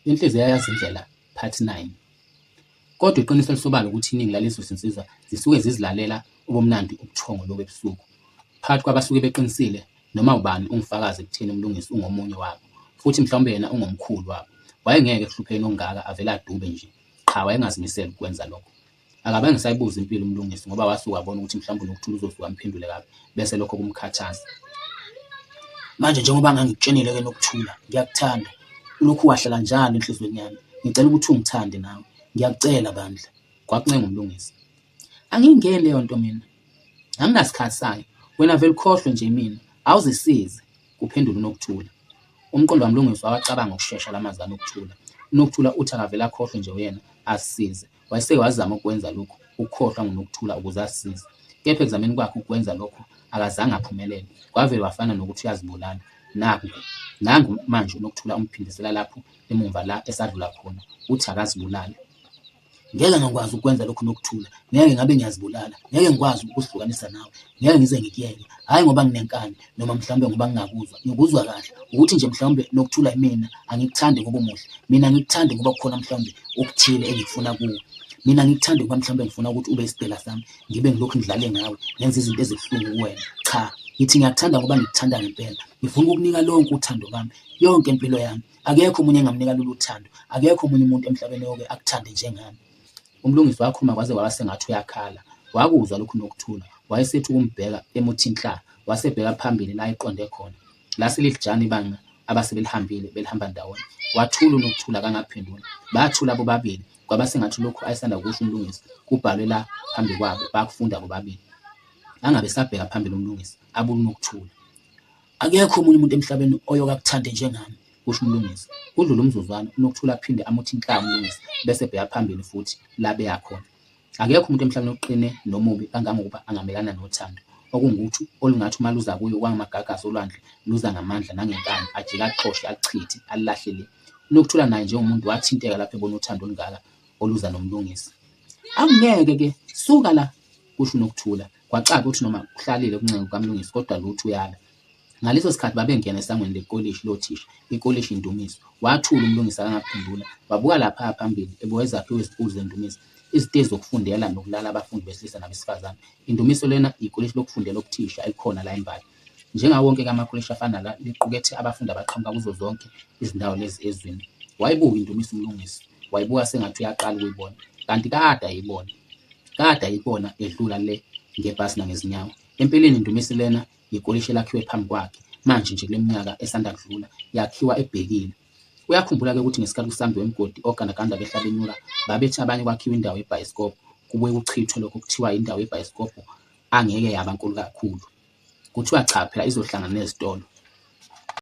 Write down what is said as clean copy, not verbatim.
Inhliziyo yayazi indlela, part 9. Kodwa iqiniso lisobala ukuthi iningi lalezo zinsizwa zisuke zizilalela ubumnandi ubuthongo lobu ebusuku. Phakathi kwabasuke beqinisile noma ubani ungufakazi ekutheni uMlungisi ungomunye wabo, futhi mhlawumbe yena ungomkhulu wabo. Wayengeke ehlupheni ongaka avele adube nje, qha wayengazimiseli ukwenza lokho. Akabe ngisayibuza impilo uMlungisi ngoba wasuka abona ukuthi mhlawumbe uNokuthula uzosuka amphendule kabi bese lokho kumkhathaza. Manje njengoba ngangikutshenile-ke Nokuthula, ngiyakuthanda. Ulokhu wahlala njalo enhliziyweni yami. Ngicela ukuthi ungithande nawe. Ngiyakucela bandla, kwakuncenga uMlungisi. Angingeni leyo nto mina. Anginasikhathi sayo. Wena vele ukhohlwe nje mina. Awuzisize, kuphendula uNokuthula. Umqondo kaMlungisi wawacabanga ukushesha lamazwi kaNokuthula. uNokuthula uthi akavele akhohlwe nje uyena asisize. Wayeseke wazama ukwenza lokhu, ukukhohlwa nguNokuthula ukuze asisize. Kepha ekuzameni kwakhe ukwenza lokho akazange aphumelele. Kwavele wafana nokuthi uyazibulala. Nangu manje uNokuthula umphindisela lapho emuva la esadlula khona. Uthi akazibulale. Ngeke ngakwazi ukwenza lokho Nokuthula. Ngeke ngabe ngiyazibulala. Ngeke ngikwazi ukuhlukanisa nawe. Ngeke ngize ngikuyeke. Hayi ngoba nginenkani noma mhlawumbe ngoba ngingakuzwa. Ngikuzwa kahle ukuthi nje mhlawumbe Nokuthula mina angikuthandi ngoba umuhle. Mina ngikuthandi ngoba kukhona mhlawumbe okuthile engikufuna kuwe. Mina ngikuthandi ngoba mhlawumbe ngifuna ukuthi ube isibhela sami. Ngibe ngilokhu ngidlale ngawe. Ngenza izinto ezibuhlungu kuwena. Cha, ngithi ngiyakuthanda ngoba ngikuthanda ngempela. Ngifuna ukukunika lonke uthando lwami, yonke impilo yami. Akekho umunye engamnika lolu thando. Akekho umunye umuntu emhlabeni wonke akuthande njengami. uMlungisi wakhuluma kwaze kwaba sengathi uyakhala. Wakuzwa lokhu Nokuthula. Wayesethi ukumbheka emuthi nhla, wasebheka phambili la eqonde khona. La selilijana ibanga abasebelihambile belihamba ndawonye. Wathula uNokuthula kangaphendula. Bathula bobabili. Kwaba sengathi lokhu ayesanda kusho uMlungisi kubhalwe la phambi kwabo bakufunda bobabili. Angabe sabheka phambili uMlungisi abuye uNokuthula. Akekho umunye umuntu emhlabeni oyokakuthande njengami, kusho uMlungisi. Kudlula umzuzwana uNokuthula aphinde amuthi inhlamba uMlungisi bese ebheka phambili futhi la beya khona. Akekho umuntu emhlabeni oqine nomubi kangangokuba angamelana nothando. Okungukuthi olungathi uma luza kuyo kwangamagagasi olwandle luza ngamandla nangenkani ajike aqoshwe achithe alahle le. uNokuthula naye njengomuntu wathinteka lapho ebona uthando olungaka oluza noMlungisi. Angeke ke suka la, kusho uNokuthula. Kwacaba ukuthi noma uhlalile kuncenga kaMlungisi kodwa lutho uyala. Ngaleso sikhathi babengena esangweni lekolishi lothisha, ikolishi Indumiso. Wathula uMlungisi akangaphendula. Wabuka lapha phambili ebuka izakhiwo ezinkulu zeNdumiso, izitezi zokufundela nokulala abafundi besilisa nabesifazane. Indumiso lena ikolishi lokufundela okuthisha elikhona la eMbali. Njengawo wonke amakolishi afana la liqukethe abafundi abaqhamuka kuzo zonke izindawo lezi ezweni. Wayibuka Indumiso uMlungisi. Wayibuka sengathi uyaqala ukuyibona. Kanti kade ayibona edlula le ngebhasi nangezinyawo. Empeleni Indumiso lena ikolishi lakhiwe phambi kwakhe. Manje nje kuleminyaka esanda kudlula yakhiwa ebhekile. Uyakhumbula-ke ukuthi ngesikhathi uSambi weMgodi ogandaganda behla benyuka babethi abanye kwakhiwa indawo yebhayisikobho. Kubuye kuchithwe lokho kuthiwa indawo yebhayisikobho angeke yaba nkulu kakhulu. Kuthiwa cha phela izohlangana nezitolo.